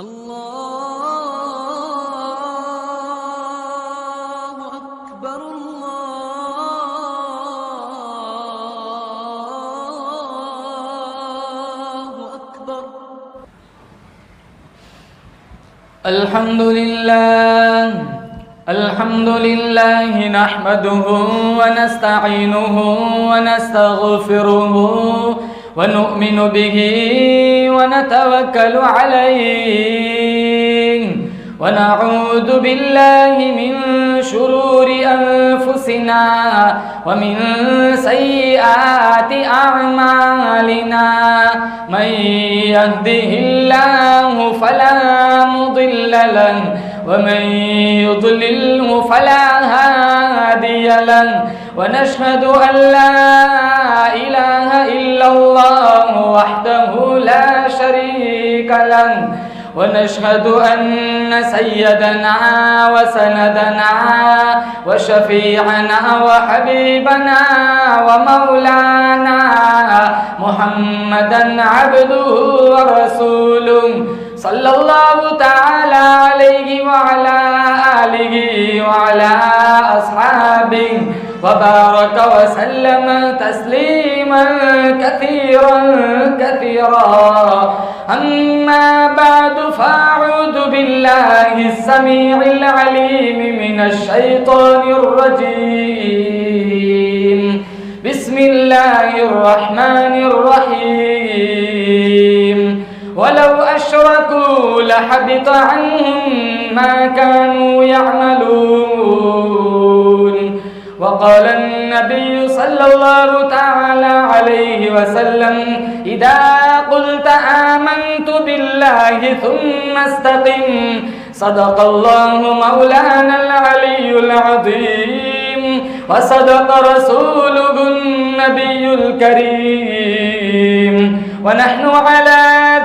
अल्लाहु अकबर अल्लाहु अकबर। अल्हम्दुलिल्लाह नहमदुहु व नस्तईनुहु व नस्तगफिरुहु व नु'मिनु बिही व नतवक्कलु अलैहि व नऊज़ु बिल्लाहि मिन शुरूरि अनफुसिना व मिन सय्यिआति अअमालिना मन यहदिहिल्लाहु फला मुदिल्ल लहु वमन युद्लिल्हु फला हादिय लहु वनशहदु अन ला इलाहा इल्लल्लाह वहदहु ला शरीक लहु वनशहदु अन्न सय्यदना व सनदना व शफीअना व हबीबना व मौलाना मुहम्मदन अब्दुहु व रसूलुहु सल्लल्लाहु तआला अलैहि व अला आलिहि व अला अस्हाबिहि व बारक व सल्लम तस्लीमन कसीरा अम्मा बअद फअऊज़ु बिल्लाहि अस्समीइल अलीम मिनश शैतानिर रजीम बिस्मिल्लाहिर रहमानिर रहीम वलौ अशरकू लहबित अन्हुम मा कानू यअमलून वक़ाल अन्नबिय्यु सल्लल्लाहु तआला अलैहि वसल्लम इदा क़ुल्त आमन्तु बिल्लाहि थुम्मा इस्तक़िम सदक़ल्लाहु मौलानल अलियुल अज़ीम व सदक़ रसूलुहुन नबियुल करीम व नहनु अला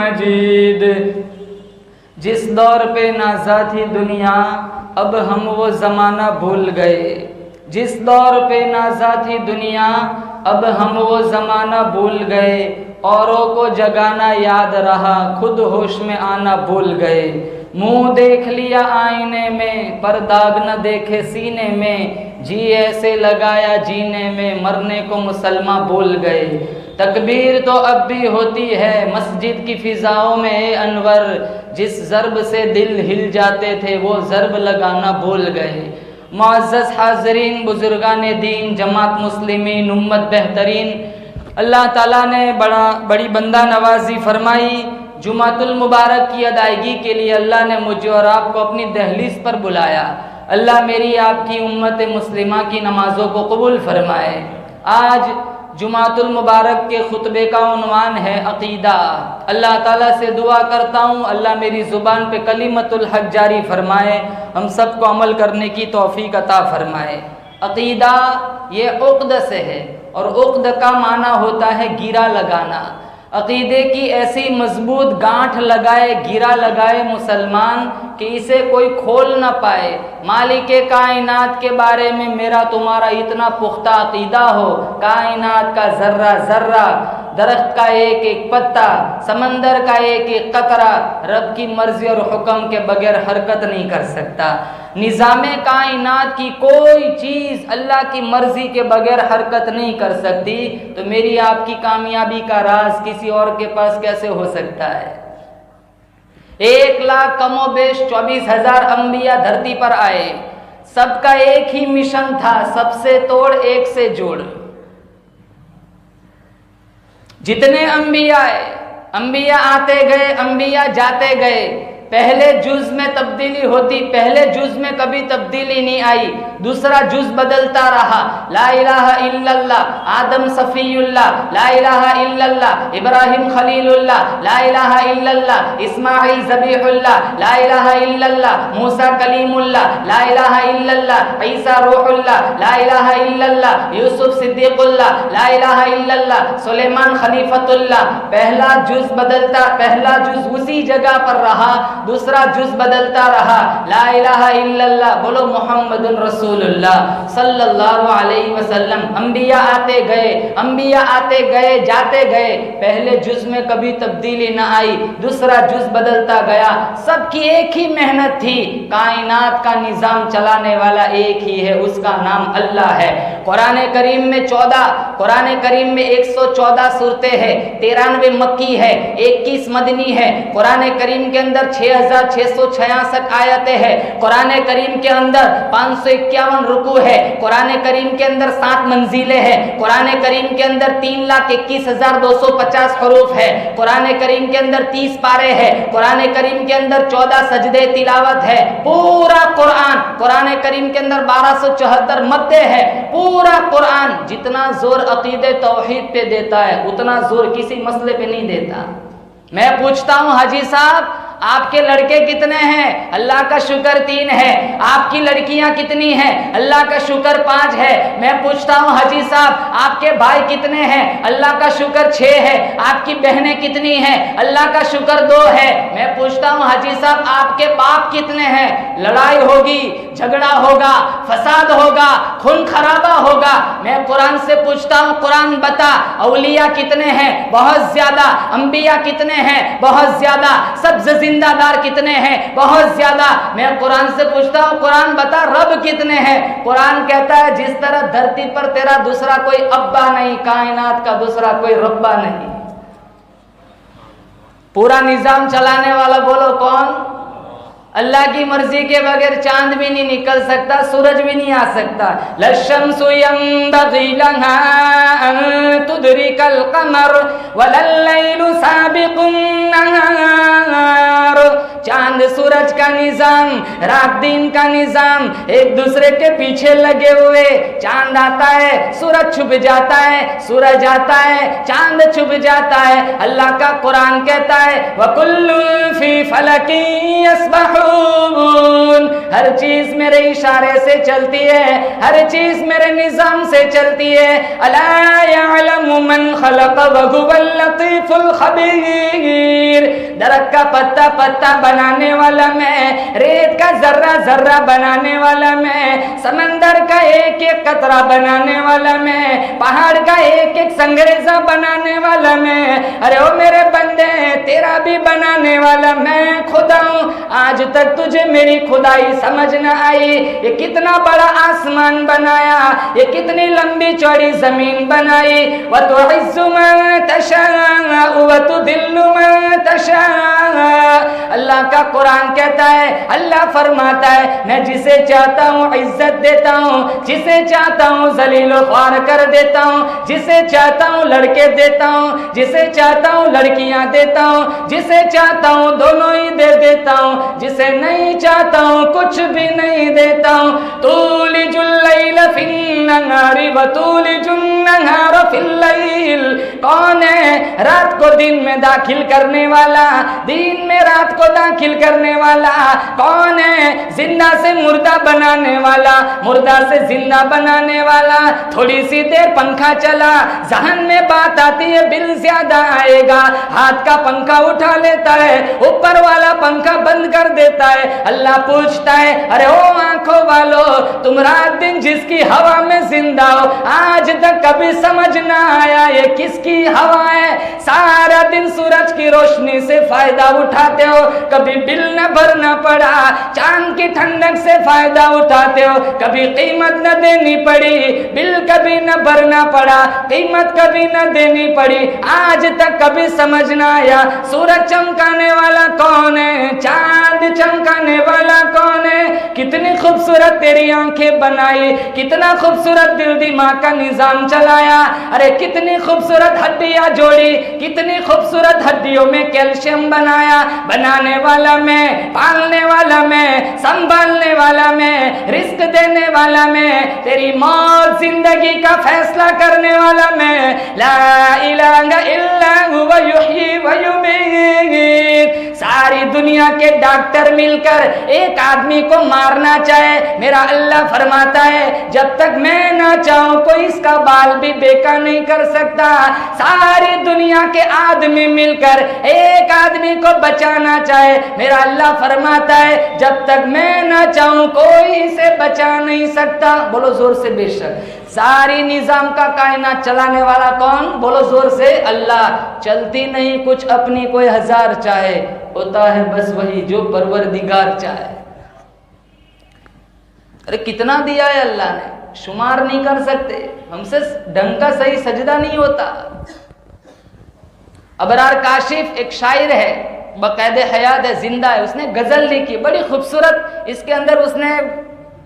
मजीद। जिस दौर पे नाज़ा थी दुनिया अब हम वो ज़माना भूल गए। जिस दौर पे नाज़ा थी दुनिया अब हम वो ज़माना भूल गए। औरों को जगाना याद रहा खुद होश में आना भूल गए। मुँह देख लिया आईने में पर दाग न देखे सीने में। जी ऐसे लगाया जीने में मरने को मुसलमान भूल गए। तकबीर तो अब भी होती है मस्जिद की फ़िज़ाओं में अनवर। जिस ज़र्ब से दिल हिल जाते थे वो ज़र्ब लगाना भूल गए। मुअज़्ज़ज़ हाज़रीन, बुज़ुर्गान दीन, जमात मुस्लिमीन, उम्मत बेहतरीन, अल्लाह ताला ने बड़ी बंदा नवाजी फरमाई। जुमातुल मुबारक की अदायगी के लिए अल्लाह ने मुझे और आपको अपनी दहलीज़ पर बुलाया। अल्लाह मेरी आपकी उम्मत मुस्लिमा की नमाज़ों को कबूल फरमाए। आज जुमातुल मुबारक के खुतबे का उन्वान है अक़ीदा। अल्लाह ताला से दुआ करता हूँ अल्लाह मेरी ज़ुबान पे कलिमतुल हक़ जारी फरमाए, हम सब को अमल करने की तौफ़ीक़ अता फरमाए। अक़ीदा ये उक़्द से है और उक़्द का माना होता है गिरा लगाना। अक़ीदे की ऐसी मजबूत गांठ लगाए, गिरा लगाए मुसलमान कि इसे कोई खोल न पाए। मालिक कायनात के बारे में मेरा तुम्हारा इतना पुख्ता अक़ीदा हो, कायनात का ज़र्रा ज़र्रा, दरख्त का एक एक पत्ता, समंदर का एक एक कतरा रब की मर्ज़ी और हुक्म के बगैर हरकत नहीं कर सकता। निज़ामे कायनात की कोई चीज़ अल्लाह की मर्ज़ी के बगैर हरकत नहीं कर सकती। तो मेरी आपकी कामयाबी का राज किसी और के पास कैसे हो सकता है? 1 लाख कमोबेश 24,000 अंबिया धरती पर आए। सबका एक ही मिशन था, सबसे तोड़ एक से जोड़। जितने अंबिया आए अंबिया आते गए, अंबिया जाते गए, पहले जुज में तब्दीली होती, पहले जुज में कभी तब्दीली नहीं आई, दूसरा जुज बदलता रहा। ला इलाहा इल्लल्लाह आदम सफीउल्लाह, ला इलाहा इल्लल्लाह इब्राहिम खलीलुल्लाह, ला इलाहा इल्लल्लाह इस्माइल ज़बीहुल्लाह, ला इलाहा इल्लल्लाह मूसा कलीमुल्लाह, ला इलाहा इल्लल्लाह ईसा रूहुल्लाह, ला इलाहा इल्लल्लाह यूसुफ सिद्दीकुल्लाह, ला इलाहा इल्लल्लाह सुलेमान खलीफतुल्लाह। पहला जुज बदलता, पहला जुज उसी जगह पर रहा, दूसरा जुज बदलता रहा। ला इलाहा इल्लल्लाह बोलो मुहम्मदुर रसूलुल्लाह सल्लल्लाहु अलैहि वसल्लम। अंबिया आते गए, अंबिया आते गए, जाते गए, पहले जुज में कभी तब्दीली न आई, दूसरा जुज बदलता गया। सबकी एक ही मेहनत थी, कायनात का निजाम चलाने वाला एक ही है, उसका नाम अल्लाह है। कुरान करीम में 14, कुरान करीम में 114 सूरतें हैं, 93 मक्की है, 21 मदनी है। कुरान करीम के अंदर 6666 आयतें हैं। कुरान करीम के अंदर 551 रुकू है। कुरान करीम के अंदर 7 मंजिलें हैं। कुरान करीम के अंदर 3,21,250 हरूफ है। कुरान करीम के अंदर 30 पारे हैं। कुरान करीम के अंदर 14 सजदे तिलावत है। पूरा कुरान, कुरान करीम के अंदर 1274 मद्दे है। पूरा कुरान जितना जोर अकीदे तौहीद पे देता है, उतना जोर किसी मसले पे नहीं देता। मैं पूछता हूं हाजी साहब, आपके लड़के कितने हैं? अल्लाह का शुक्र 3 है। आपकी लड़कियां कितनी हैं? अल्लाह का शुक्र 5 है। मैं पूछता हूं हाजी साहब, आपके भाई कितने हैं? अल्लाह का शुक्र 6 है। आपकी बहनें कितनी हैं? अल्लाह का शुक्र 2 है। मैं पूछता हूं हाजी साहब, आपके बाप कितने हैं? लड़ाई होगी, झगड़ा होगा, फसाद होगा, खून खराबा होगा। मैं कुरान से पूछता हूं, कुरान बता, औलिया कितने हैं? बहुत ज्यादा। अंबिया कितने हैं? बहुत ज्यादा। सब जिंदादार कितने हैं? बहुत ज्यादा। मैं कुरान से पूछता हूं, कुरान बता, रब कितने हैं? कुरान कहता है जिस तरह धरती पर तेरा दूसरा कोई अब्बा नहीं, कायनात का दूसरा कोई रब्बा नहीं। पूरा निजाम चलाने वाला बोलो कौन? अल्लाह की मर्जी के बगैर चांद भी नहीं निकल सकता, सूरज भी नहीं आ सकता। लशम्सु यंबग़ी लहा अन तुदरिकल क़मर वलल्लैलु साबिक़ुन नहार। चांद सूरज का निजाम, रात दिन का निजाम, एक दूसरे के पीछे लगे हुए। चांद आता है, सूरज छुप जाता है, सूरज आता है, चांद छुप जाता है। अल्लाह का कुरान कहता है वकुल्लुन फी फलकिन यस्बहून। हर चीज मेरे इशारे से चलती है, हर चीज मेरे निजाम से चलती है। अला यअलमु मन खलक़ व हुवल लतीफुल खबीर। दरख्त का पत्ता पत्ता बनाने वाला मैं, रेत का जर्रा जर्रा बनाने वाला मैं, समंदर का एक एक कतरा बनाने वाला मैं, पहाड़ का एक एक संगरेजा बनाने वाला मैं। अरे ओ मेरे बंदे, तेरा भी बनाने वाला मैं खुदा हूं। आज तक तुझे मेरी खुदाई समझ न आई। ये कितना बड़ा आसमान बनाया, ये कितनी लंबी चौड़ी जमीन बनाई। व तुइज़्ज़ु मन तशाअ व तुदिल्लु मन तशाअ। अल्लाह का कुरान कहता है, अल्लाह फरमाता है, मैं जिसे चाहता हूँ इज्जत देता हूँ, जिसे चाहता हूँ जलील ख्वार कर देता हूँ, जिसे चाहता हूँ लड़के देता हूँ, जिसे चाहता हूँ लड़कियां देता हूँ, जिसे चाहता हूँ दोनों ही दे देता हूँ, जिसे नहीं चाहता हूँ कुछ भी नहीं देता हूँ। तूलिजुल लैल फिन्नहारि व तूलिजुन नहार फिल्लैल। कौन है रात को दिन में दाखिल करने वाला, दिन में रात को दाखिल करने वाला? कौन है जिंदा से मुर्दा बनाने वाला, मुर्दा से जिंदा बनाने वाला? थोड़ी सी देर पंखा चला, जहन में बात आती है बिल ज्यादा आएगा, हाथ का पंखा उठा लेता है, ऊपर वाला पंखा बंद कर देता है। अल्लाह पूछता है, अरे ओ आंखों वालों, तुम रात दिन जिसकी हवा में जिंदा हो, आज तक कभी समझ ना आया ये किसकी हवा है? सारा दिन सूरज की रोशनी से फायदा उठाते हो, कभी बिल न भरना पड़ा। चांद की ठंडक से फायदा उठाते हो, कभी कीमत न देनी पड़ी, बिल कभी न भरना पड़ा, कीमत कभी न देनी पड़ी। आज तक कभी समझ ना आया सूरज चमकाने वाला कौन है, चांद चांद चमकाने वाला कौन है? कितनी खूबसूरत तेरी आंखें बनाई, कितना खूबसूरत दिल दिमाग का निजाम चलाया, अरे कितनी खूबसूरत हड्डियां जोड़ी, कितनी खूबसूरत हड्डियों में कैल्शियम बनाया। बनाने वाला मैं, पालने वाला मैं, संभालने वाला मैं, रिस्क देने वाला मैं, तेरी मौत जिंदगी का फैसला करने वाला मैं। ला इलाहा इल्ला हुवा युहयी व युमीत। सारी दुनिया के डॉक्टर मिलकर एक आदमी को मारना चाहे, मेरा अल्लाह फरमाता है जब तक मैं ना चाहूं कोई इसका बाल भी बेका नहीं कर सकता। सारी दुनिया के आदमी मिलकर एक आदमी को बचाना चाहे, मेरा अल्लाह फरमाता है जब तक मैं ना चाहूं कोई इसे बचा नहीं सकता। बोलो जोर से बेशक। सारी निजाम का कायनात चलाने वाला कौन? बोलो जोर से, अल्लाह। चलती नहीं कुछ अपनी कोई हजार चाहे, होता है बस वही जो परवरदिगार चाहे। अरे कितना दिया है अल्लाह ने, शुमार नहीं कर सकते। हमसे ढंग का सही सजदा नहीं होता। अबरार काशिफ एक शायर है, बकायदे हयात है, जिंदा है, उसने गजल लिखी बड़ी खूबसूरत। इसके अंदर उसने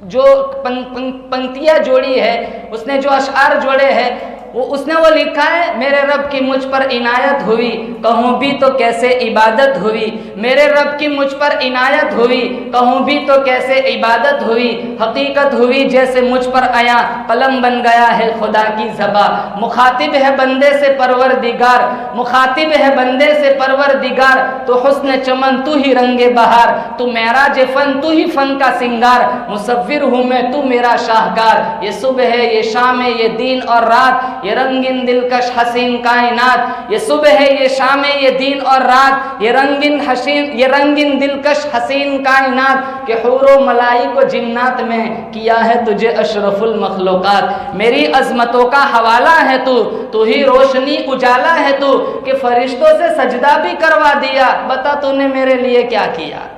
जो पंक्तियां जोड़ी है, उसने जो अशआर जोड़े हैं, उसने वो लिखा है, मेरे रब की मुझ पर इनायत हुई, कहूँ भी तो कैसे इबादत हुई। मेरे रब की मुझ पर इनायत हुई, कहूँ भी तो कैसे इबादत हुई। हकीकत हुई जैसे मुझ पर आया, कलम बन गया है खुदा की ज़बा। मुखातिब है बंदे से परवरदिगार, मुखातिब है बंदे से परवरदिगार। तो हुस्न चमन तू ही रंगे बहार, तू मेराज फन तू ही फन का सिंगार। मुसव्विर हूँ मैं तू मेरा शाहकार। ये सुबह है ये शाम है ये दिन और रात, ये रंगीन दिलकश हसीन कायनात। ये सुबह है ये शाम है ये दिन और रात, ये रंगीन दिलकश हसीन कायनात। के हुरो मलाइक व जिन्नात में किया है तुझे अशरफुल मखलूकात। मेरी अजमतों का हवाला है तू ही रोशनी उजाला है तू, कि फरिश्तों से सजदा भी करवा दिया। बता तूने मेरे लिए क्या किया,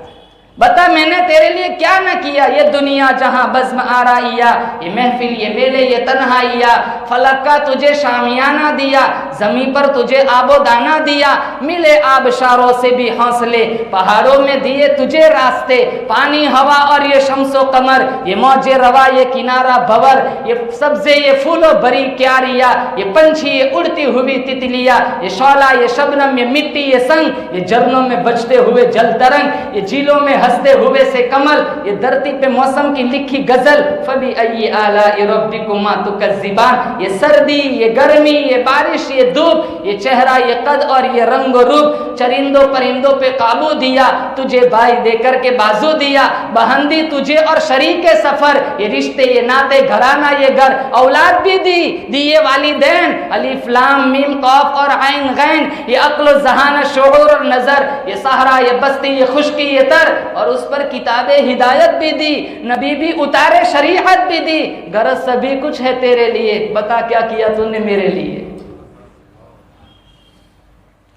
बता मैंने तेरे लिए क्या न किया। ये दुनिया जहां बज़्म आराइया, ये महफिल ये मेले ये तन्हाइया। फलक का तुझे शामियाना दिया, जमीन पर तुझे आबो दाना दिया। मिले आबशारों से भी हौसले, पहाड़ों में दिए तुझे रास्ते। पानी हवा और ये शम्सो कमर, ये मौजे रवा ये किनारा भवर। ये सब्जे ये फूलो भरी क्यारिया, ये पंछी ये उड़ती हुई तितलिया। ये शौला ये शबनम ये मिट्टी ये संग, ये झरनों में बजते हुए जल तरंग। ये झीलों में हंसते हुए से कमल, ये धरती पे मौसम की लिखी गजल। फबी अय्यी आलाइ रब्बिकुमा तुकज़्ज़िबान। ये सर्दी ये गर्मी ये बारिश ये धूप, ये चेहरा ये कद और ये रंग रूप। चरिंदों परिंदों पे काबू दिया, तुझे भाई देकर के बाजू दिया। बहंदी तुझे और शरीके सफर, ये रिश्ते ये नाते घराना ये घर। औलाद भी दी ये वालिदैन। अलिफ लाम मीम कौफ और ऐन गैन, ये अक्ल ज़हान शऊर और नजर। ये सहरा ये बस्ती ये खुश्की ये तर, और उस पर किताबे हिदायत भी दी, नबी भी उतारे शरीयत भी दी। गरज सभी कुछ है तेरे लिए, बता क्या किया तूने मेरे लिए।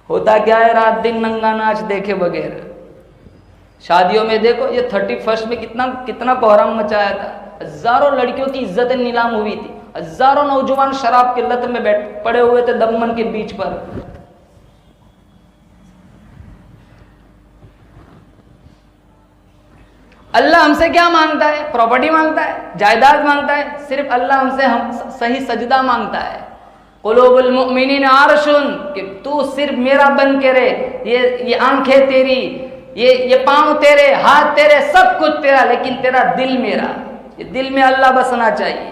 होता क्या है रात दिन नंगा नाच देखे बगैर। शादियों में देखो ये 31 में कितना कोहराम मचाया था। हजारों लड़कियों की इज्जतें नीलाम हुई थी, हजारों नौजवान शराब की लत में पड़े हुए थे दमन के बीच पर। अल्लाह हमसे क्या मांगता है? प्रॉपर्टी मांगता है, जायदाद मांगता है? सिर्फ अल्लाह हमसे सही सजदा मांगता है। कुलूबुल मुमिनीन अर्शुन, कि तू सिर्फ मेरा बन के रहे। ये आंखें तेरी, ये पांव तेरे, हाथ तेरे, सब कुछ तेरा, लेकिन तेरा दिल मेरा। ये दिल में अल्लाह बसना चाहिए।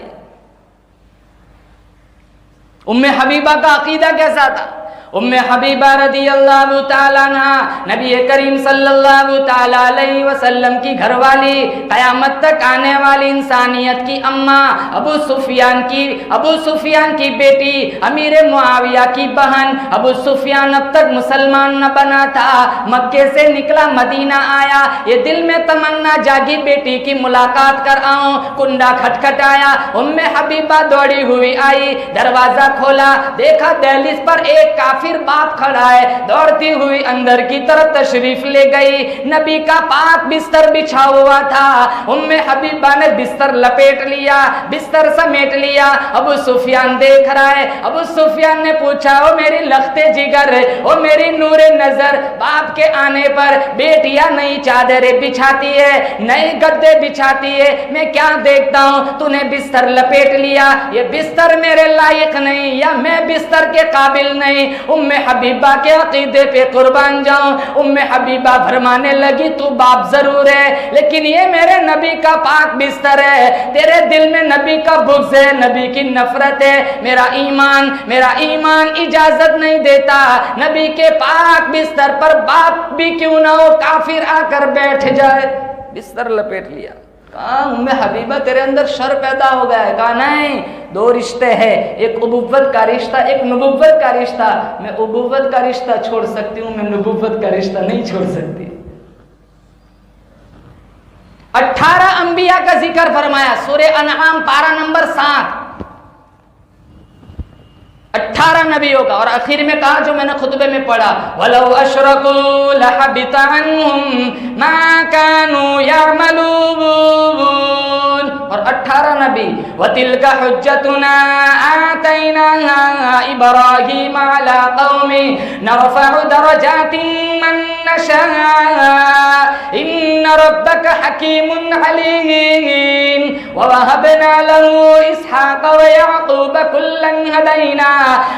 उम्मे हबीबा का अकीदा कैसा था? उम्मे हबीबा रदियल्लाहु ताला अन्हा नबी करीम सल्लल्लाहु ताला अलैहि वसल्लम की घरवाली, क़यामत तक आने वाली इंसानियत की अम्मा, अबू सुफियान की बेटी, अमीर मुआविया की बहन। अबू सुफियान अब तक मुसलमान न बना था, मक्के से निकला मदीना आया। ये दिल में तमन्ना जागी बेटी की मुलाकात कर आऊं। कुंडा खटखटाया, उम्मे हबीबा दौड़ी हुई आई, दरवाजा खोला, देखा दहलीज पर एक काफिर बाप खड़ा है, दौड़ती हुई अंदर की तरफ तशरीफ ले गई। नबी का पाक बिस्तर बिछा हुआ था, उम्मे हबीबा ने बिस्तर लपेट लिया, बिस्तर समेट लिया। अबू सुफियान देख रहा है। अबू सुफियान ने पूछा, ओ मेरी लख्ते जिगर, ओ मेरी नूरे नजर, बाप के आने पर बेटियां नई चादरें बिछाती है, नए गद्दे बिछाती है, मैं क्या देखता हूं, तूने बिस्तर लपेट लिया, ये बिस्तर मेरे लायक नहीं, या मैं बिस्तर के काबिल नहीं। उम्मे हबीबा के अकीदे पे कुर्बान जाऊं। उम्मे हबीबा फरमाने लगी, तू बाप जरूर है, लेकिन ये मेरे नबी का पाक बिस्तर है, तेरे दिल में नबी का बुग़्ज़ है, नबी की नफरत है, मेरा ईमान इजाजत नहीं देता नबी के पाक बिस्तर पर बाप भी क्यों ना हो काफिर आकर बैठ जाए। बिस्तर लपेट लिया। कहा, उम्मे हबीबा तेरे अंदर शर पैदा हो गया है। कहा नहीं, दो रिश्ते हैं, एक उबुव्वत का रिश्ता, एक नबुव्वत का रिश्ता। मैं उबुव्वत का रिश्ता छोड़ सकती हूँ, मैं नबुव्वत का रिश्ता नहीं छोड़ सकती। 18 अंबिया का जिक्र फरमाया, सूरे अनआम पारा नंबर 7, 18 नबियों का, और आखिर में कहा जो मैंने खुतबे में पढ़ा, वलौ अशरकू लहबिता अन्हुम मा कानू यअमलून। और 18 नबी, वतिलका हुज्जतुना आतैनाहा इब्राहीम अला कौमी नरफउ दरजातिन मन नशा इन्न रब्बक हकीमुन अलीम ववहबना लहू इसहाक व याकूब कुल्लन हदैना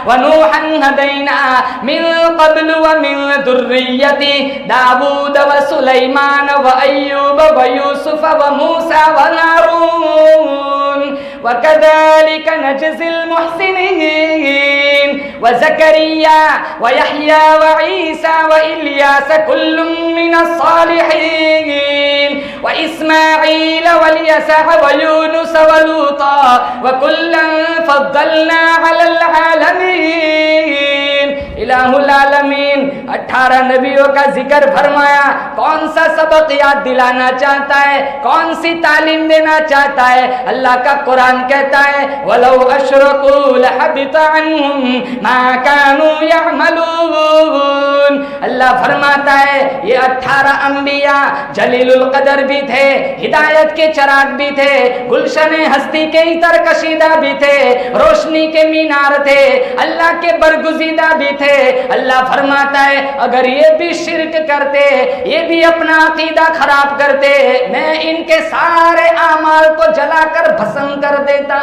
व नूहन हदैना मिन क़ब्ल व मिन दुर्रिय्यति दाऊद व सुलैमान व अय्यूब व यूसुफ व मूसा व हारून व कज़ालिक नजज़िल मुहसिनीन व ज़करिया व यहया व ईसा व इल्यास कुल्लुम मिनस सालिहीन व इस्माईल व यसा व यूनुस व लूता व कुल्लन फद्दलना अलल आलमीन। इलाहुल आलमीन 18 नबियों का जिक्र फरमाया। कौन सा सबक याद दिलाना चाहता है, कौन सी तालीम देना चाहता है? अल्लाह का कुरान कहता है, वलौ अशरकू लहबिता अन्हुम मा कानू यअमलून। अल्लाह फरमाता है ये 18 अंबिया जलीलुल कदर भी थे, हिदायत के चिराग भी थे, गुलशन हस्ती के इतर कशीदा भी थे, रोशनी के मीनार थे, अल्लाह के बरगुजीदा भी थे। अल्लाह फरमाता है अगर ये भी शिरक करते, ये भी अपना अकीदा खराब करते, मैं इनके सारे आमाल को जलाकर भस्म कर देता।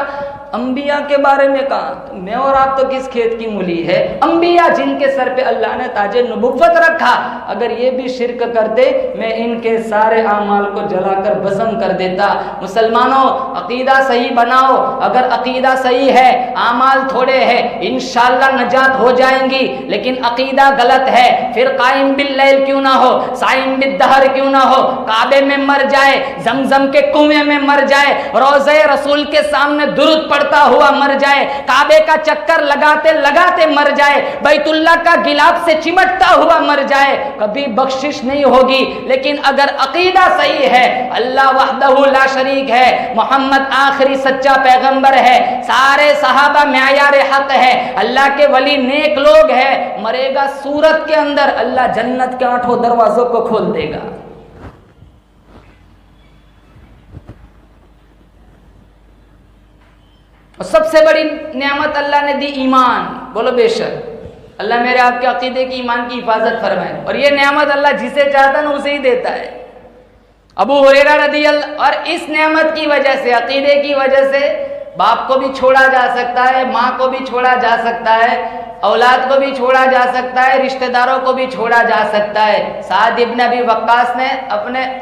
अंबिया के बारे में कहा, तो मैं और आप तो किस खेत की मूली है? अंबिया जिनके सर पे अल्लाह ने ताजे नबुव्वत रखा, अगर ये भी शिरक करते मैं इनके सारे आमाल को जलाकर भस्म कर देता। मुसलमानों अकीदा सही बनाओ, अगर अकीदा सही है, आमाल थोड़े हैं, इंशाअल्लाह नजात हो जाएंगी। लेकिन अकीदा गलत है, फिर कायम बिल लैल क्यों ना हो, साइम बिद्दहर क्यों ना हो, काबे में मर जाए, जमजम के कुएं में मर जाए, रोज़े रसूल के सामने दुरूद पड़ता हुआ मर जाए, काबे का चक्कर लगाते लगाते मर जाए, बैतुल्लाह का गिलाफ से चिमटता हुआ मर जाए, कभी बख्शिश नहीं होगी। लेकिन अगर अकीदा सही है, अल्लाह वहदहू ला शरीक है, मोहम्मद आखिरी सच्चा पैगंबर है, सारे सहाबा मेयार हक है, अल्लाह के वली नेक लोग है, मरेगा सूरत के अंदर, अल्लाह जन्नत के 8 दरवाजों को खोल देगा। और सबसे बड़ी नेमत अल्लाह ने दी ईमान। बोलो बेशक। अल्लाह मेरे आपके अकीदे की ईमान की हिफाजत फरमाए। और ये नेमत अल्लाह जिसे चाहता ना उसे ही देता है। अबू हुरैरा रज़ियल्लाहु, और इस नेमत की वजह से, अकीदे की वजह से बाप को भी छोड़ा जा सकता है, माँ को भी छोड़ा जा सकता है, औलाद को भी छोड़ा जा सकता है, रिश्तेदारों को भी छोड़ा जा सकता है। साद इब्न अबी वक्कास ने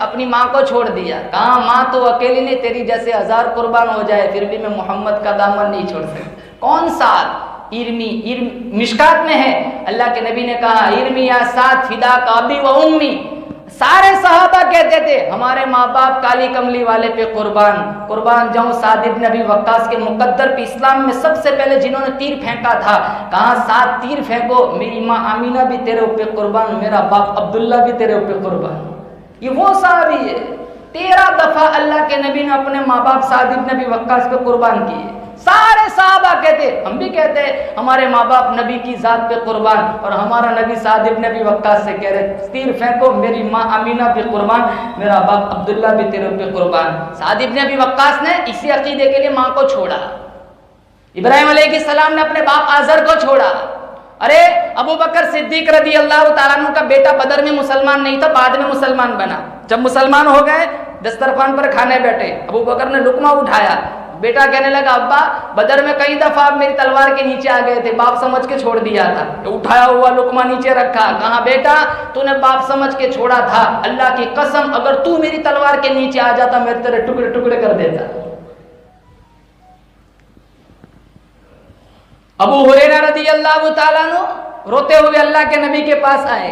अपनी माँ को छोड़ दिया, कहा माँ तो अकेली नहीं, तेरी जैसे 1000 कुर्बान हो जाए फिर भी मैं मोहम्मद का दामन नहीं छोड़ सकता। कौन साद? मिशकात में है, अल्लाह के नबी ने कहा इर्मी या साद फिदा का अबी व उम्मी। सारे सहाबा कहते थे हमारे माँ बाप काली कमली वाले पे कुर्बान जाऊं। साद इब्न अबी वक्कास के मुकद्दर पे इस्लाम में सबसे पहले जिन्होंने तीर फेंका था, कहा 7 तीर फेंको, मेरी माँ आमीना भी तेरे ऊपर कुर्बान, मेरा बाप अब्दुल्ला भी तेरे ऊपर कुर्बान। ये वो साहबी है, 13 दफा अल्लाह के नबी ने अपने माँ बाप साद इब्न अबी वक्कास पे कुर्बान किए। सारे साहबा कहते, हम भी कहते हैं हमारे माँ बाप नबी की जात पे कुर्बान, और हमारा नबी साद इब्न अबी वक्कास से कह रहे तीर फेंको, मेरी माँ अमीना पे कुर्बान, मेरा बाप अब्दुल्ला भी तेरे पे कुर्बान। साद इब्न अबी वक्कास ने इसी अकीदे के लिए माँ को छोड़ा। इब्राहिम अलैहिस्सलाम ने अपने बाप आजर को छोड़ा। अरे अबू बकर सिद्दीक रदी अल्लाह तआला अन्हु का बेटा बदर में मुसलमान नहीं था, बाद में मुसलमान बना। जब मुसलमान हो गए, दस्तरखान पर खाने बैठे, अबू बकर ने लुकमा उठाया, बेटा कहने लगा अब्बा बदर में कई दफा आप मेरी तलवार के नीचे आ गए थे, बाप समझ के छोड़ दिया था। उठाया हुआ लुकमा नीचे रखा, कहा बेटा तूने बाप समझ के छोड़ा था, अल्लाह की कसम अगर तू मेरी तलवार के नीचे आ जाता मैं तेरे टुकड़े टुकड़े कर देता। अबू हुरैरा रज़ी अल्लाह तआला अन्हु रोते हुए अल्लाह के नबी के पास आए।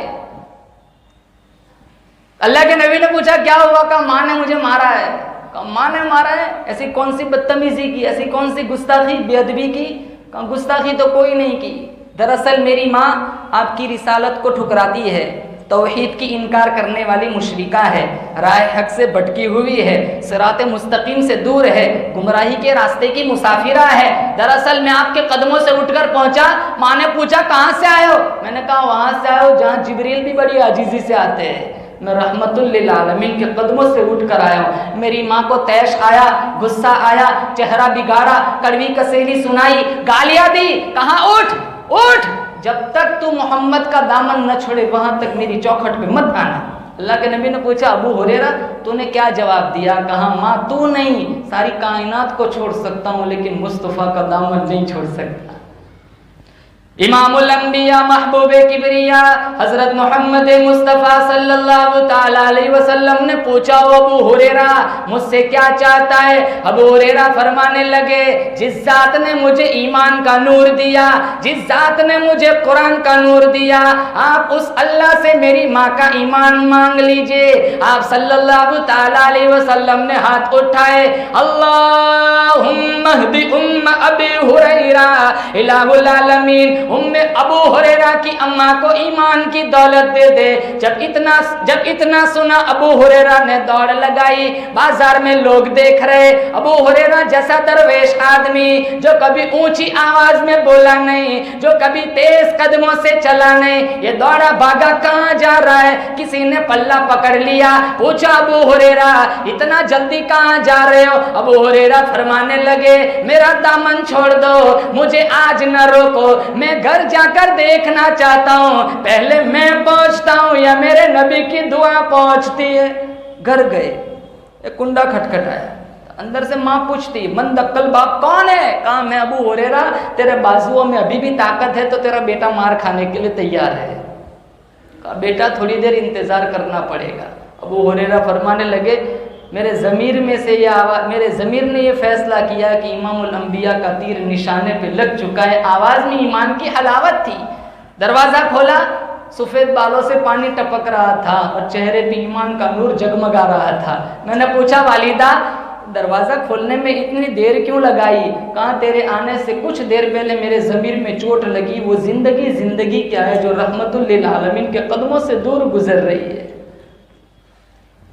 अल्लाह के नबी ने पूछा क्या हुआ? कहा माँ ने मुझे मारा है। कहा माँ ने मारा है? ऐसी कौन सी बदतमीजी की, ऐसी कौन सी गुस्ताखी बेअदबी की? कहा गुस्ताखी तो कोई नहीं की, दरअसल मेरी माँ आपकी रिसालत को ठुकराती है, तौहीद की इनकार करने वाली मुशरिका है, राह हक से भटकी हुई है, सिराते मुस्तकीम से दूर है, गुमराही के रास्ते की मुसाफिरा है। दरअसल मैं आपके कदमों से उठकर पहुंचा। माँ ने पूछा कहाँ से आए हो? मैंने कहा वहां से आए हो जहाँ जिब्रील भी बड़ी आजीजी से आते हैं, मैं रहमतुल लिल आलमीन के कदमों से उठ कर आया हूँ। मेरी माँ को तैश आया, गुस्सा आया, चेहरा बिगाड़ा, कड़वी कसेली सुनाई, गालियां दी, कहा उठ उठ, जब तक तू मोहम्मद का दामन न छोड़े वहां तक मेरी चौखट पे मत आना। अल्लाह के नबी ने पूछा अबू हुरैरा तूने क्या जवाब दिया? कहा माँ तू नहीं, सारी कायनात को छोड़ सकता हूँ लेकिन मुस्तफ़ा का दामन नहीं छोड़ सकता। इमामुल अंबिया महबूबे किबरिया हजरत मोहम्मद मुस्तफ़ा सल्लल्लाहु ताला अलैहि वसल्लम ने पूछा अबू हुरैरा मुझसे क्या चाहता है? अबू हुरैरा फरमाने लगे जिस जात ने मुझे ईमान का नूर दिया, जिस जात ने मुझे कुरान का नूर दिया, आप उस अल्लाह से मेरी माँ का ईमान मांग लीजिए। आप सल्लल्लाहु ताला अलैहि वसल्लम ने हाथ उठाए, अल्लाहुम्मा हदी उम्म अबी हुरैरा इलाहुल आलमीन, उम्मे अबू हुरैरा की अम्मा को ईमान की दौलत दे दे। जब इतना सुना अबू हुरैरा ने दौड़ लगाई। बाजार में लोग देख रहे, अबू हुरैरा जैसा दरवेश आदमी जो कभी ऊंची आवाज में बोला नहीं, जो कभी तेज कदमों से चला नहीं, ये दौड़ा भागा कहाँ जा रहा है? किसी ने पल्ला पकड़ लिया, पूछा अबू हुरैरा इतना जल्दी कहाँ जा रहे हो? अबू हुरैरा फरमाने लगे मेरा दामन छोड़ दो, मुझे आज न रोको, मैं घर जाकर देखना चाहता हूँ पहले मैं पहुंचता हूँ या मेरे नबी की दुआ पहुंचती है। घर गए, एक कुंडा खटखटाया, अंदर से माँ पूछती मन दक्कल बाप कौन है? कहा मैं अबू हुरैरा, तेरे बाजुओं में अभी भी ताकत है तो तेरा बेटा मार खाने के लिए तैयार है। कहा बेटा थोड़ी देर इंतजार करना पड़ेगा। अबू हुरैरा फरमाने लगे मेरे ज़मीर में से ये आवाज़, मेरे ज़मीर ने ये फैसला किया कि इमामुल अंबिया का तीर निशाने पे लग चुका है। आवाज़ में ईमान की हलावत थी। दरवाज़ा खोला, सफ़ेद बालों से पानी टपक रहा था और चेहरे पे ईमान का नूर जगमगा रहा था। मैंने पूछा वालिदा दरवाज़ा खोलने में इतनी देर क्यों लगाई? कहा तेरे आने से कुछ देर पहले मेरे ज़मीर में चोट लगी, वो ज़िंदगी क्या है जो रहमतुल लिल आलमीन के कदमों से दूर गुजर रही है।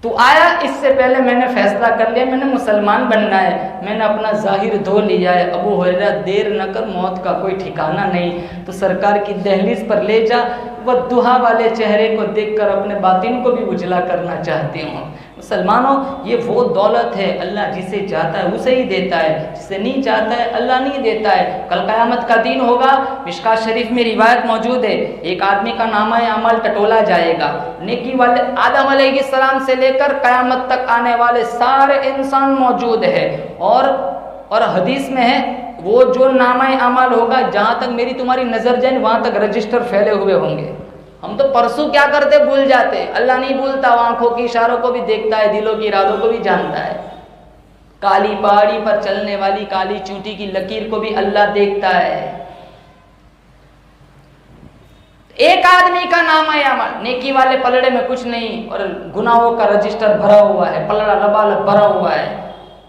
तू आया इससे पहले मैंने फैसला कर लिया, मैंने मुसलमान बनना है, मैंने अपना जाहिर धो लिया है। अबू हुरैरा देर न कर, मौत का कोई ठिकाना नहीं, तो सरकार की दहलीज पर ले जा। वह दुहा वाले चेहरे को देखकर अपने बातिन को भी उजला करना चाहती हूँ। मुसलमानों ये वो दौलत है, अल्लाह जिसे चाहता है उसे ही देता है, जिसे नहीं चाहता है अल्लाह नहीं देता है। कल क़यामत का दिन होगा, मिशकात शरीफ में रिवायत मौजूद है, एक आदमी का नामा अमल टटोला जाएगा। नेकी वाले आदम अलैहिस्सलाम से लेकर क़यामत तक आने वाले सारे इंसान मौजूद है। और हदीस में है वो जो नामा अमल होगा जहाँ तक मेरी तुम्हारी नज़र जाए वहाँ तक रजिस्टर फैले हुए होंगे। हम तो परसों क्या करते भूल जाते, अल्लाह नहीं भूलता, वो आंखों की इशारों को भी देखता है, दिलों की इरादों को भी जानता है। काली पहाड़ी पर चलने वाली काली चूंटी की लकीर को भी अल्लाह देखता है। एक आदमी का नाम है अमल, नेकी वाले पलड़े में कुछ नहीं और गुनाहों का रजिस्टर भरा हुआ है, पलड़ा लबालब भरा हुआ है।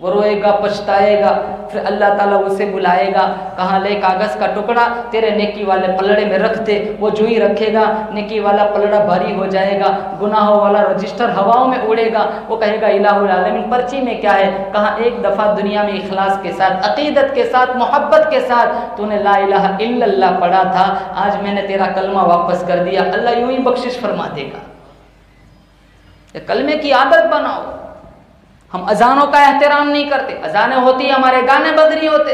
वो रोएगा, पछताएगा। फिर अल्लाह ताला उसे बुलाएगा, कहाँ ले कागज़ का टुकड़ा, तेरे नेकी वाले पलड़े में रख दे। वो जो ही रखेगा नेकी वाला पलड़ा भारी हो जाएगा, गुनाहों वाला रजिस्टर हवाओं में उड़ेगा। वो कहेगा इलाहुल आलमीन पर्ची में क्या है? कहाँ एक दफ़ा दुनिया में इखलास के साथ, अकीदत के साथ, मोहब्बत के साथ तूने ला इलाहा इल्लल्लाह पढ़ा था, आज मैंने तेरा कलमा वापस कर दिया। अल्लाह यूं ही बख्शिश फरमा देगा। कलमे की आदत बनाओ। हम अजानों का एहतराम नहीं करते। अजानें होती हमारे गाने बंद नहीं होते,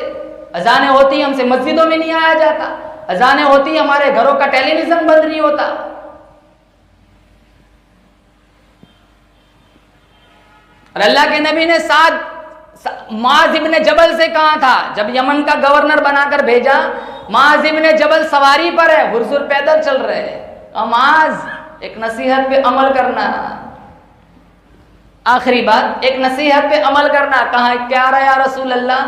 अजानें होती हमसे मस्जिदों में नहीं आया जाता, अजानें होती हमारे घरों का टेलीविजन बंद नहीं होता। और अल्लाह के नबी ने मुआज़ इब्न जबल से कहा था, जब यमन का गवर्नर बनाकर भेजा, मुआज़ इब्न जबल सवारी पर है, हुजूर पैदल चल रहे हैं। मुआज़ एक नसीहत पे अमल करना, आखिरी बात, एक नसीहत पे अमल करना। कहा क्या रहा या रसूल अल्लाह,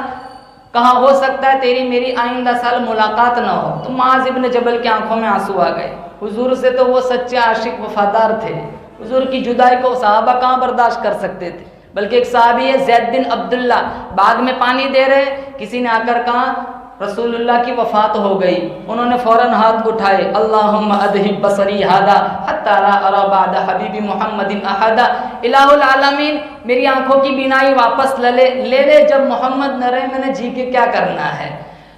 कहा हो सकता है तेरी मेरी आइंदा साल मुलाकात ना हो। तो मुआज़ इब्न जबल की आंखों में आंसू आ गए। हुजूर से तो वो सच्चे आशिक वफादार थे, हुजूर की जुदाई को सहाबा कहाँ बर्दाश्त कर सकते थे। बल्कि एक सहाबी है ज़ैद बिन अब्दुल्ला, बाग में पानी दे रहे, किसी ने आकर कहा रसूलुल्लाह की वफ़ात हो गई। उन्होंने फ़ौरन हाथ उठाए, अल्लाहुम्मा अदहिब बसरी हादा हत्ता ला अरा बअदा हबीबी मुहम्मदिन अहदा। इलाहुल आलमीन मेरी आंखों की बीनाई वापस ले जब मोहम्मद न रहे, मैंने जी के क्या करना है।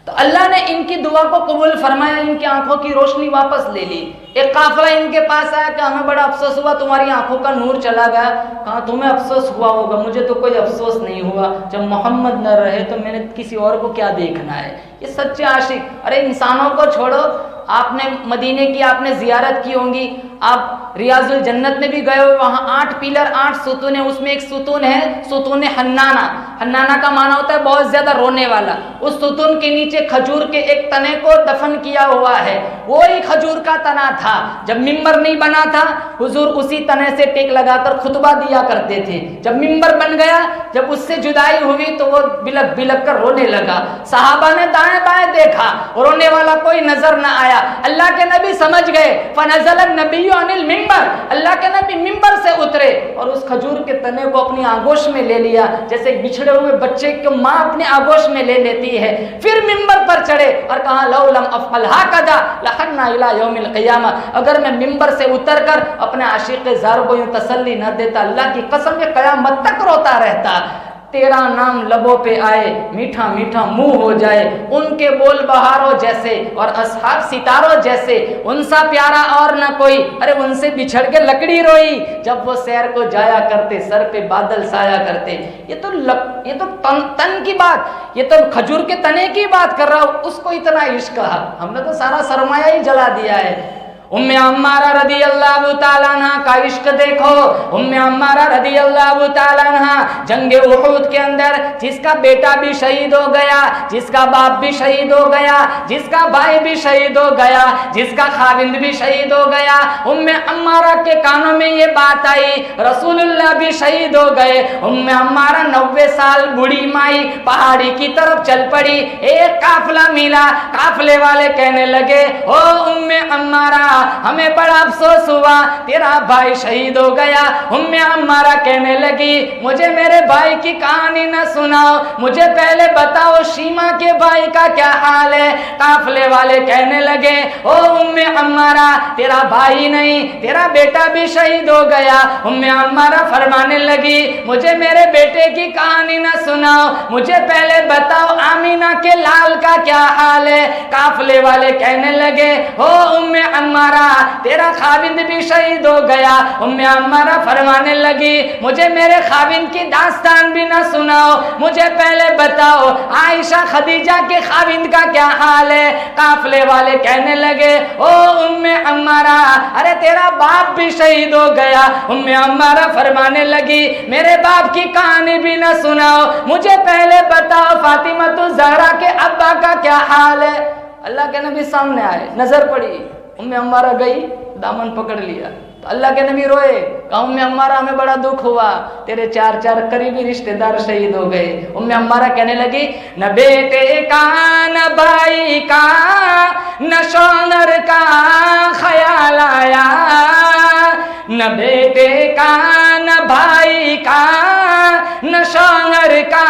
तो अल्लाह ने इनकी दुआ को कबूल फरमाया, इनकी आंखों की रोशनी वापस ले ली। एक काफिला इनके पास आया कि हमें बड़ा अफसोस हुआ, तुम्हारी आंखों का नूर चला गया। कहा तुम्हें अफसोस हुआ होगा, मुझे तो कोई अफसोस नहीं हुआ, जब मोहम्मद न रहे तो मैंने किसी और को क्या देखना है। ये सच्चे आशिक। अरे इंसानों को छोड़ो, आपने मदीने की आपने जियारत की होंगी, आप रियाजुल जन्नत में भी गए हो, वहाँ 8 पिलर 8 सुतून है, उसमें एक सुतून है सुतून हन्नाना। हन्नाना का माना होता है बहुत ज्यादा रोने वाला। उस सुतून के नीचे खजूर के एक तने को दफन किया हुआ है, वो ही खजूर का तना था। जब मिंबर नहीं बना था, हुजूर उसी तने से टेक लगाकर खुतबा दिया करते थे। जब मिंबर बन गया, जब उससे जुदाई हुई तो वो बिलक बिलक कर रोने लगा। सहाबा ने दाएं बाएं देखा, रोने वाला कोई नजर न आया। अल्लाह के नबी समझ गए, फनज़लन नबिय्यु अनिल मिंबर, अल्लाह के नबी मिंबर से उतरे और उस खजूर के तने को अपनी आगोश में ले लिया, जैसे बिछड़े हुए बच्चे को माँ अपने आगोश में ले लेती है। फिर मिंबर पर चढ़े और कहा लौ लम अफ़अल हाकज़ा लहन्ना इला यौमिल क़ियामा, अगर मैं मिंबर से उतरकर अपने आशिक़ ज़ार को यूं तसल्ली न देता, अल्लाह की कसम ये क़यामत तक रोता रहता। तेरा नाम लबों पे आए, मीठा मीठा मुंह हो जाए, उनके बोल बहारों जैसे और अस्हाब सितारों जैसे, उनसा प्यारा और न कोई। अरे उनसे बिछड़ के लकड़ी रोई, जब वो सैर को जाया करते, सर पे बादल साया करते। ये तो तन की बात, ये तो खजूर के तने की बात कर रहा हूं, उसको इतना इश्क कहा। हमने तो सारा सरमाया ही जला दिया है। उम्मे अम्मारा रदी अल्लाह ताला अन्हा का इश्क देखो। उम्मे अम्मारा रदी अल्लाह ताला अन्हा जंगे उहुद के अंदर जिसका बेटा भी शहीद हो गया, जिसका बाप भी शहीद हो गया, जिसका भाई भी शहीद हो गया, जिसका खाविंद भी शहीद हो गया, उम्मे अम्मारा के कानों में ये बात आई रसूलुल्लाह भी शहीद हो गए। उम्मे अम्मारा 90 साल बूढ़ी माई पहाड़ी की तरफ चल पड़ी। एक काफिला मिला, काफिले वाले कहने लगे ओ उम्मे अम्मारा, हमें बड़ा अफसोस हुआ, तेरा भाई शहीद हो गया। उम्मे अम्मारा कहने लगी मुझे मेरे भाई की कहानी न सुनाओ, मुझे पहले बताओ शीमा के भाई का क्या हाल है। काफिले वाले कहने लगे ओ उम्मे अम्मारा, तेरा भाई नहीं, तेरा बेटा भी शहीद हो गया। उम्मे अम्मारा फरमाने लगी मुझे मेरे बेटे की कहानी न सुनाओ, मुझे पहले बताओ आमीना के लाल का क्या हाल है। काफिले वाले कहने लगे ओ उम्मे अम्मारा, तेरा खाविंद भी शहीद हो गया। उम्मे अम्मारा फरमाने लगी मुझे मेरे खाविंद की दास्तान भी न सुनाओ, मुझे पहले बताओ आयशा खदीजा के खाविंद का क्या हाल है। काफिले वाले कहने लगे ओ उम्मे अम्मारा, अरे तेरा बाप भी शहीद हो गया। उम्मे अम्मारा फरमाने लगी मेरे बाप की कहानी भी न सुनाओ, मुझे पहले बताओ फातिमा ज़हरा के अब्बा का क्या हाल है। अल्लाह के नबी सामने आए, नजर पड़ी, उम्मे अम्मारा गई, दामन पकड़ लिया तो अल्लाह के नबी रोए, कहा उम्मे अम्मारा हमें बड़ा दुख हुआ, तेरे 4 करीबी रिश्तेदार शहीद हो गए। उम्मे अम्मारा कहने लगी न बेटे का न भाई का न शौहर का ख्याल आया, न बेटे का न भाई का न शौहर का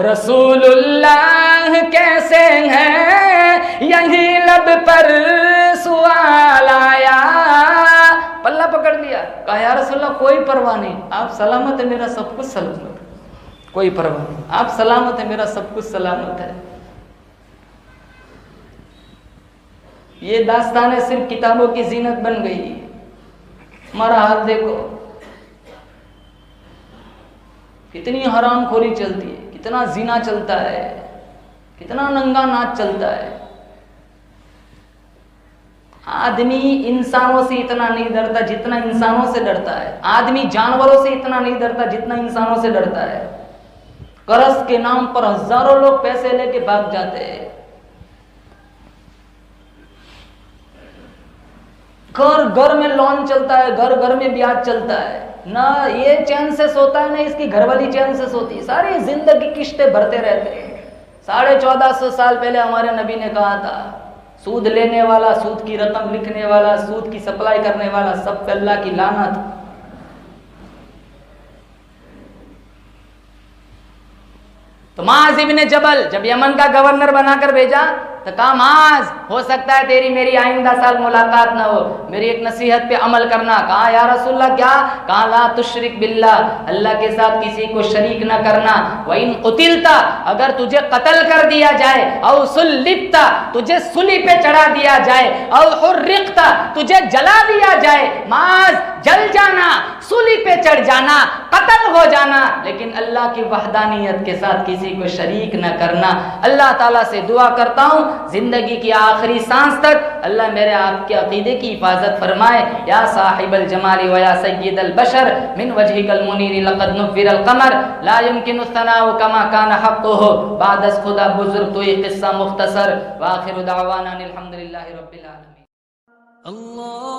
रसूलुल्लाह कैसे हैं, यही लब पर सवाल आया। पल्ला पकड़ लिया, कहा या रसूलल्लाह कोई परवाह नहीं, आप सलामत है, मेरा सब कुछ सलामत है, कोई परवाह नहीं, आप सलामत है, मेरा सब कुछ सलामत है। ये दास्तानें सिर्फ किताबों की जीनत बन गई। हमारा हाल देखो, कितनी हरामखोरी चलती है, कितना जीना चलता है, कितना नंगा नाच चलता है। आदमी इंसानों से इतना नहीं डरता जितना इंसानों से डरता है, आदमी जानवरों से इतना नहीं डरता जितना इंसानों से डरता है। कर्ज के नाम पर हजारों लोग पैसे लेके भाग जाते हैं, घर घर में लोन चलता है, घर घर में ब्याज चलता है, ना ये चैन से सोता है ना इसकी घरवाली चैन से सोती है, सारी जिंदगी किश्ते भरते रहते हैं। 1450 साल पहले हमारे नबी ने कहा था, सूद लेने वाला, सूद की रकम लिखने वाला, सूद की सप्लाई करने वाला, सब पे अल्लाह की लानत। तो माज इब्ने जबल जब यमन का गवर्नर बनाकर भेजा तो कहा माज, हो सकता है तेरी मेरी आइंदा साल मुलाकात ना हो, मेरी एक नसीहत पे अमल करना। कहा या रसूलल्लाह क्या? कहा ला तुशरिक बिल्लाह, अल्लाह के साथ किसी को शरीक न करना। व इन कुतिलता, अगर तुझे कत्ल कर दिया जाए, औ सुल्लिबता, तुझे सूली पे चढ़ा दिया जाए, औ हुर्रिकता, तुझे जला दिया जाए, माज जल जाना, सूली पे चढ़ जाना, कत्ल हो जाना, लेकिन अल्लाह की वहदानियत के साथ किसी को शरीक न करना। अल्लाह ताला से दुआ करता हूँ जिंदगी की आखिरी सांस तक अल्लाह मेरे आपके अकीदे की हिफाजत फरमाए। या साहिबल जमाली व या सय्यिदल बशर मिन वजहिकल मुनीर लक़द नुव्विरल कमर ला युमकिनु सनाउ कमा कान हक़्क़ुहु बादस खुदा बुजुर्ग तो ये किस्सा मुख्तसर। व आखिरु दावाना अनिल हम्दुलिल्लाहि रब्बिल आलमीन। अल्लाह